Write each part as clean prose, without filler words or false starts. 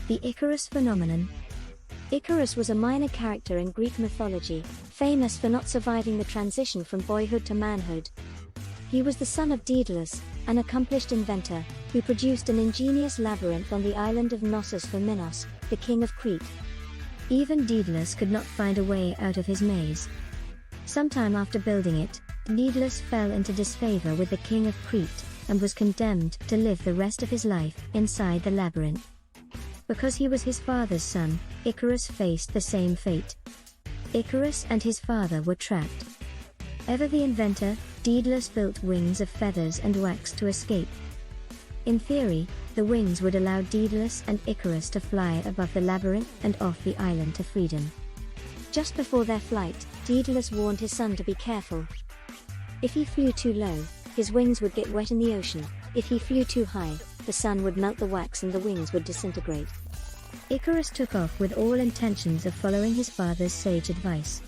The Icarus Phenomenon. Icarus was a minor character in Greek mythology, famous for not surviving the transition from boyhood to manhood. He was the son of Daedalus, an accomplished inventor, who produced an ingenious labyrinth on the island of Cnossus for Minos, the king of Crete. Even Daedalus could not find a way out of his maze. Sometime after building it, Daedalus fell into disfavor with the king of Crete, and was condemned to live the rest of his life inside the labyrinth. Because he was his father's son, Icarus faced the same fate. Icarus and his father were trapped. Ever the inventor, Daedalus built wings of feathers and wax to escape. In theory, the wings would allow Daedalus and Icarus to fly above the labyrinth and off the island to freedom. Just before their flight, Daedalus warned his son to be careful. If he flew too low, his wings would get wet in the ocean. If he flew too high, the sun would melt the wax and the wings would disintegrate. Icarus took off with all intentions of following his father's sage advice.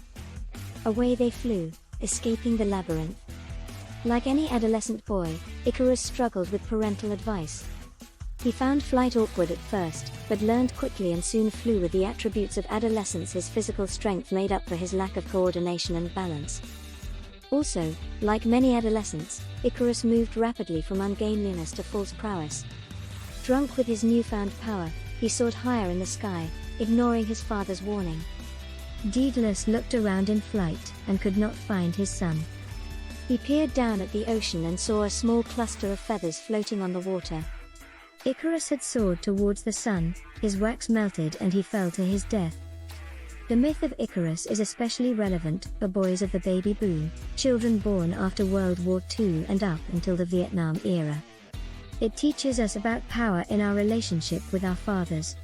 Away they flew, escaping the labyrinth. Like any adolescent boy, Icarus struggled with parental advice. He found flight awkward at first, but learned quickly and soon flew with the attributes of adolescence. His physical strength made up for his lack of coordination and balance. Also, like many adolescents, Icarus moved rapidly from ungainliness to false prowess. Drunk with his newfound power, he soared higher in the sky, ignoring his father's warning. Daedalus looked around in flight and could not find his son. He peered down at the ocean and saw a small cluster of feathers floating on the water. Icarus had soared towards the sun, his wax melted and he fell to his death. The myth of Icarus is especially relevant for boys of the baby boom, children born after World War II and up until the Vietnam era. It teaches us about power in our relationship with our fathers.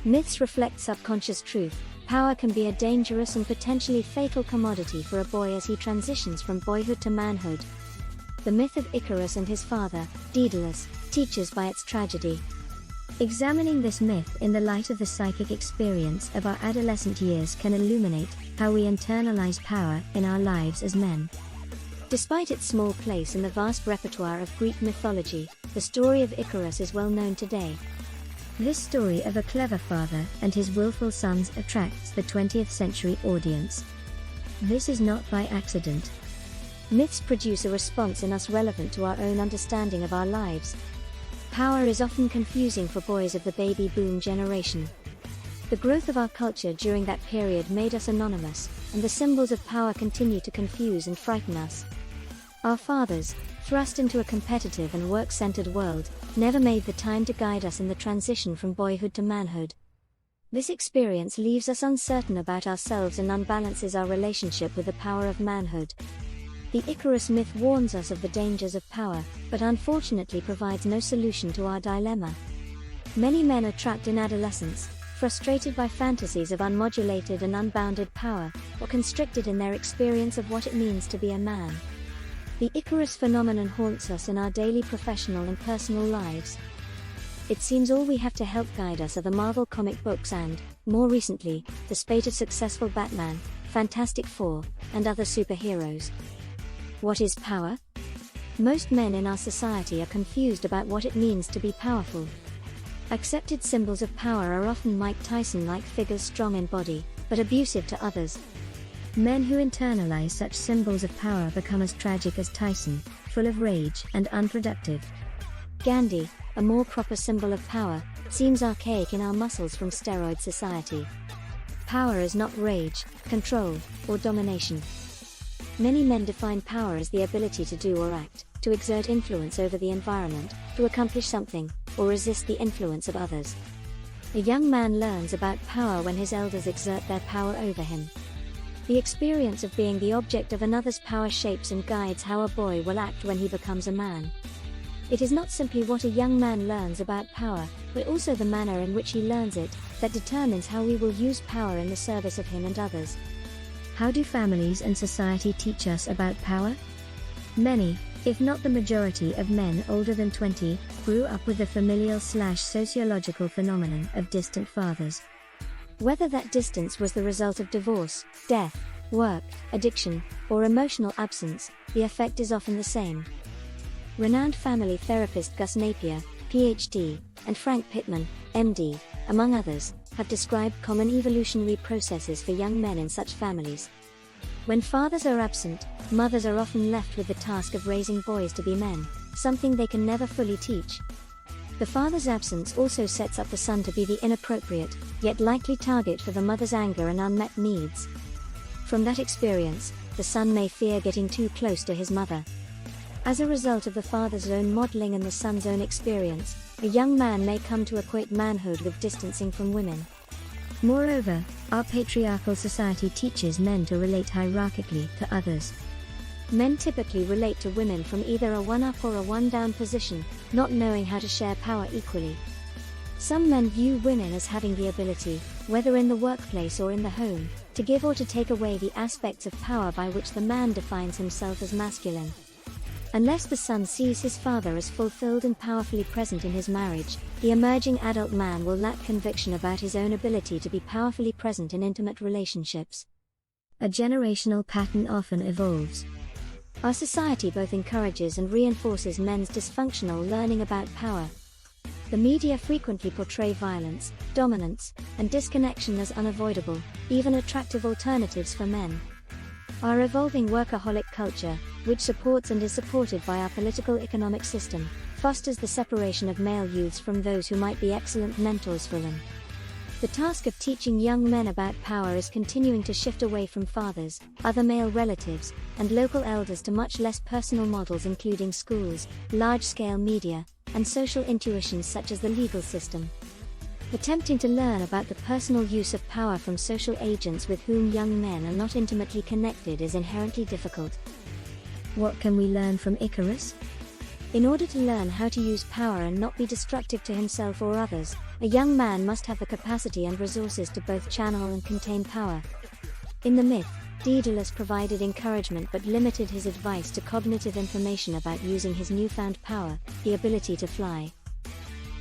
Myths reflect subconscious truth. Power can be a dangerous and potentially fatal commodity for a boy as he transitions from boyhood to manhood. The myth of Icarus and his father, Daedalus, teaches by its tragedy. Examining this myth in the light of the psychic experience of our adolescent years can illuminate how we internalize power in our lives as men. Despite its small place in the vast repertoire of Greek mythology, the story of Icarus is well known today. This story of a clever father and his willful sons attracts the 20th century audience. This is not by accident. Myths produce a response in us relevant to our own understanding of our lives. Power is often confusing for boys of the baby boom generation. The growth of our culture during that period made us anonymous, and the symbols of power continue to confuse and frighten us. Our fathers, thrust into a competitive and work-centered world, never made the time to guide us in the transition from boyhood to manhood. This experience leaves us uncertain about ourselves and unbalances our relationship with the power of manhood. The Icarus myth warns us of the dangers of power, but unfortunately provides no solution to our dilemma. Many men are trapped in adolescence, frustrated by fantasies of unmodulated and unbounded power, or constricted in their experience of what it means to be a man. The Icarus phenomenon haunts us in our daily professional and personal lives. It seems all we have to help guide us are the Marvel comic books and, more recently, the spate of successful Batman, Fantastic Four, and other superheroes. What is power? Most men in our society are confused about what it means to be powerful. Accepted symbols of power are often Mike Tyson-like figures, strong in body, but abusive to others. Men who internalize such symbols of power become as tragic as Tyson, full of rage and unproductive. Gandhi, a more proper symbol of power, seems archaic in our muscles-from-steroids society. Power is not rage, control, or domination. Many men define power as the ability to do or act, to exert influence over the environment, to accomplish something, or resist the influence of others. A young man learns about power when his elders exert their power over him. The experience of being the object of another's power shapes and guides how a boy will act when he becomes a man. It is not simply what a young man learns about power, but also the manner in which he learns it, that determines how we will use power in the service of him and others. How do families and society teach us about power? Many, if not the majority of men older than 20, grew up with the familial/sociological phenomenon of distant fathers. Whether that distance was the result of divorce, death, work, addiction, or emotional absence, the effect is often the same. Renowned family therapist Gus Napier, PhD, and Frank Pittman, MD, among others, have described common evolutionary processes for young men in such families. When fathers are absent, mothers are often left with the task of raising boys to be men, something they can never fully teach. The father's absence also sets up the son to be the inappropriate, yet likely target for the mother's anger and unmet needs. From that experience, the son may fear getting too close to his mother. As a result of the father's own modeling and the son's own experience, a young man may come to equate manhood with distancing from women. Moreover, our patriarchal society teaches men to relate hierarchically to others. Men typically relate to women from either a one-up or a one-down position, not knowing how to share power equally. Some men view women as having the ability, whether in the workplace or in the home, to give or to take away the aspects of power by which the man defines himself as masculine. Unless the son sees his father as fulfilled and powerfully present in his marriage, the emerging adult man will lack conviction about his own ability to be powerfully present in intimate relationships. A generational pattern often evolves. Our society both encourages and reinforces men's dysfunctional learning about power. The media frequently portray violence, dominance, and disconnection as unavoidable, even attractive alternatives for men. Our evolving workaholic culture, which supports and is supported by our political economic system, fosters the separation of male youths from those who might be excellent mentors for them. The task of teaching young men about power is continuing to shift away from fathers, other male relatives, and local elders to much less personal models including schools, large-scale media, and social intuitions such as the legal system. Attempting to learn about the personal use of power from social agents with whom young men are not intimately connected is inherently difficult. What can we learn from Icarus? In order to learn how to use power and not be destructive to himself or others, a young man must have the capacity and resources to both channel and contain power. In the myth, Daedalus provided encouragement but limited his advice to cognitive information about using his newfound power, the ability to fly.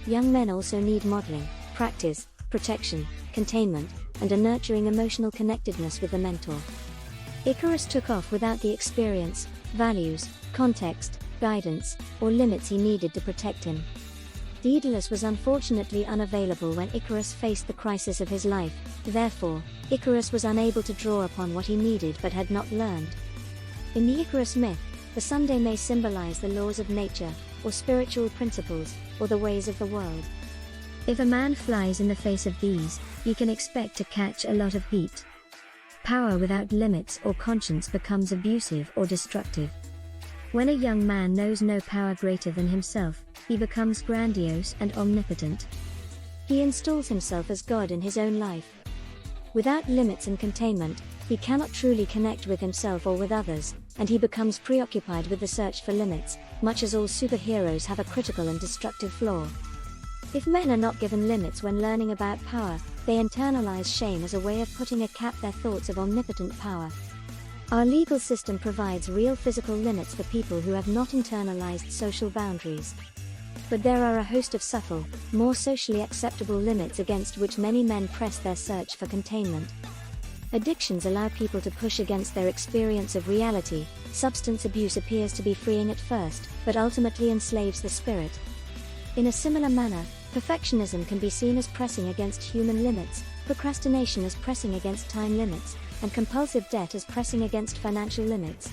Young men also need modeling, practice, protection, containment, and a nurturing emotional connectedness with the mentor. Icarus took off without the experience, values, context, guidance, or limits he needed to protect him. Daedalus was unfortunately unavailable when Icarus faced the crisis of his life, therefore, Icarus was unable to draw upon what he needed but had not learned. In the Icarus myth, the Sunday may symbolize the laws of nature, or spiritual principles, or the ways of the world. If a man flies in the face of these, you can expect to catch a lot of heat. Power without limits or conscience becomes abusive or destructive. When a young man knows no power greater than himself, he becomes grandiose and omnipotent. He installs himself as God in his own life. Without limits and containment, he cannot truly connect with himself or with others, and he becomes preoccupied with the search for limits, much as all superheroes have a critical and destructive flaw. If men are not given limits when learning about power, they internalize shame as a way of putting a cap their thoughts of omnipotent power. Our legal system provides real physical limits for people who have not internalized social boundaries. But there are a host of subtle, more socially acceptable limits against which many men press their search for containment. Addictions allow people to push against their experience of reality. Substance abuse appears to be freeing at first, but ultimately enslaves the spirit. In a similar manner, perfectionism can be seen as pressing against human limits, procrastination as pressing against time limits, and compulsive debt as pressing against financial limits.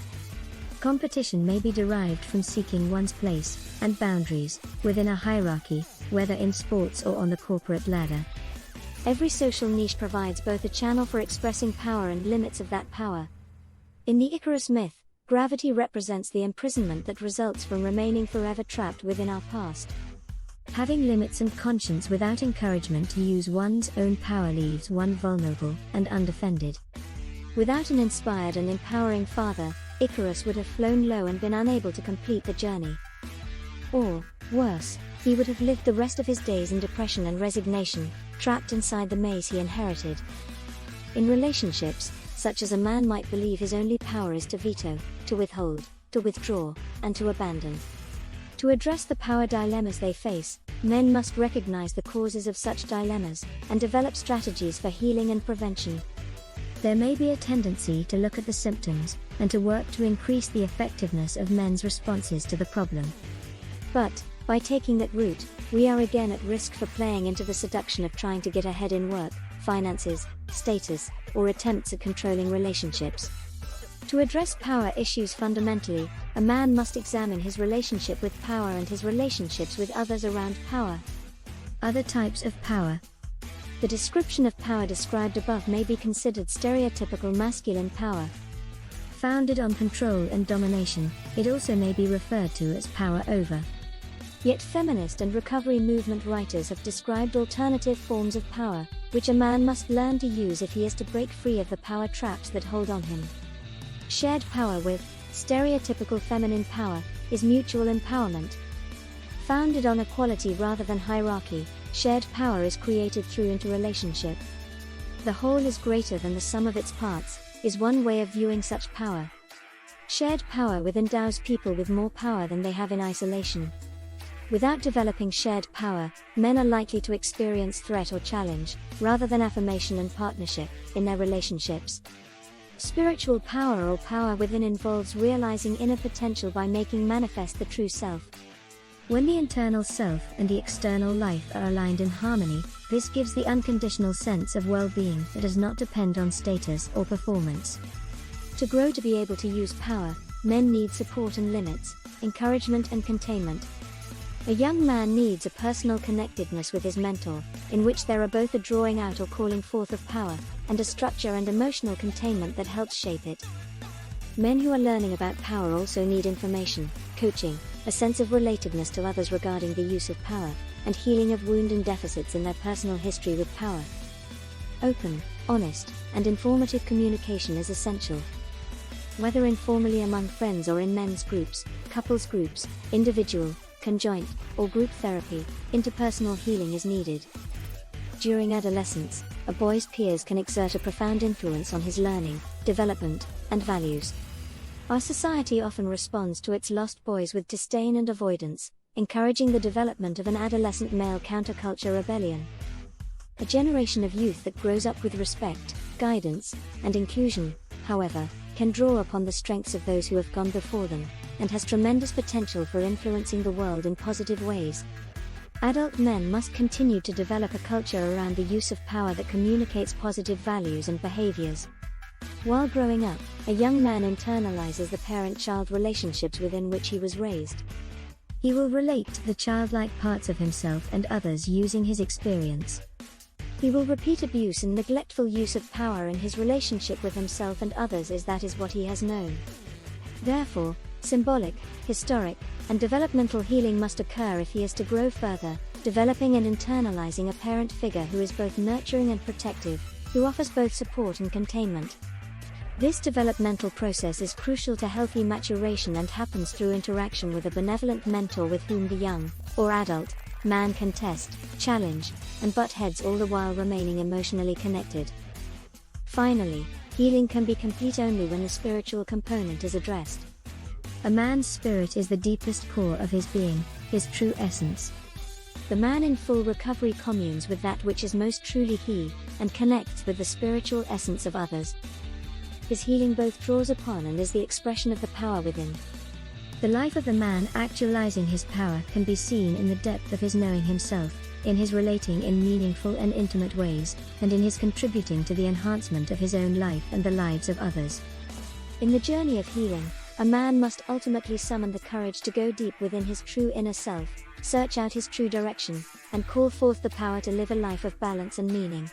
Competition may be derived from seeking one's place and boundaries within a hierarchy, whether in sports or on the corporate ladder. Every social niche provides both a channel for expressing power and limits of that power. In the Icarus myth, gravity represents the imprisonment that results from remaining forever trapped within our past. Having limits and conscience without encouragement to use one's own power leaves one vulnerable and undefended. Without an inspired and empowering father, Icarus would have flown low and been unable to complete the journey. Or, worse, he would have lived the rest of his days in depression and resignation, trapped inside the maze he inherited. In relationships, such as a man might believe his only power is to veto, to withhold, to withdraw, and to abandon. To address the power dilemmas they face, men must recognize the causes of such dilemmas, and develop strategies for healing and prevention. There may be a tendency to look at the symptoms, and to work to increase the effectiveness of men's responses to the problem. But, By taking that route, we are again at risk for playing into the seduction of trying to get ahead in work, finances, status, or attempts at controlling relationships. To address power issues fundamentally, a man must examine his relationship with power and his relationships with others around power. Other types of power. The description of power described above may be considered stereotypical masculine power. Founded on control and domination, it also may be referred to as power over. Yet feminist and recovery movement writers have described alternative forms of power, which a man must learn to use if he is to break free of the power traps that hold on him. Shared power with stereotypical feminine power is mutual empowerment. Founded on equality rather than hierarchy, shared power is created through interrelationship. The whole is greater than the sum of its parts, is one way of viewing such power. Shared power with endows people with more power than they have in isolation. Without developing shared power, men are likely to experience threat or challenge, rather than affirmation and partnership, in their relationships. Spiritual power or power within involves realizing inner potential by making manifest the true self. When the internal self and the external life are aligned in harmony, this gives the unconditional sense of well-being that does not depend on status or performance. To grow to be able to use power, men need support and limits, encouragement and containment. A young man needs a personal connectedness with his mentor, in which there are both a drawing out or calling forth of power, and a structure and emotional containment that helps shape it. Men who are learning about power also need information, coaching, a sense of relatedness to others regarding the use of power, and healing of wounds and deficits in their personal history with power. Open, honest, and informative communication is essential. Whether informally among friends or in men's groups, couples groups, individual, conjoint, or group therapy, interpersonal healing is needed. During adolescence, a boy's peers can exert a profound influence on his learning, development, and values. Our society often responds to its lost boys with disdain and avoidance, encouraging the development of an adolescent male counterculture rebellion. A generation of youth that grows up with respect, guidance, and inclusion, however, can draw upon the strengths of those who have gone before them, and has tremendous potential for influencing the world in positive ways. Adult men must continue to develop a culture around the use of power that communicates positive values and behaviors. While growing up, a young man internalizes the parent-child relationships within which he was raised. He will relate to the childlike parts of himself and others using his experience. He will repeat abuse and neglectful use of power in his relationship with himself and others as that is what he has known. Therefore, symbolic, historic, and developmental healing must occur if he is to grow further, developing and internalizing a parent figure who is both nurturing and protective, who offers both support and containment. This developmental process is crucial to healthy maturation and happens through interaction with a benevolent mentor with whom the young, or adult, man can test, challenge, and butt heads all the while remaining emotionally connected. Finally, healing can be complete only when the spiritual component is addressed. A man's spirit is the deepest core of his being, his true essence. The man in full recovery communes with that which is most truly he, and connects with the spiritual essence of others. His healing both draws upon and is the expression of the power within. The life of the man actualizing his power can be seen in the depth of his knowing himself, in his relating in meaningful and intimate ways, and in his contributing to the enhancement of his own life and the lives of others. In the journey of healing, a man must ultimately summon the courage to go deep within his true inner self, search out his true direction, and call forth the power to live a life of balance and meaning.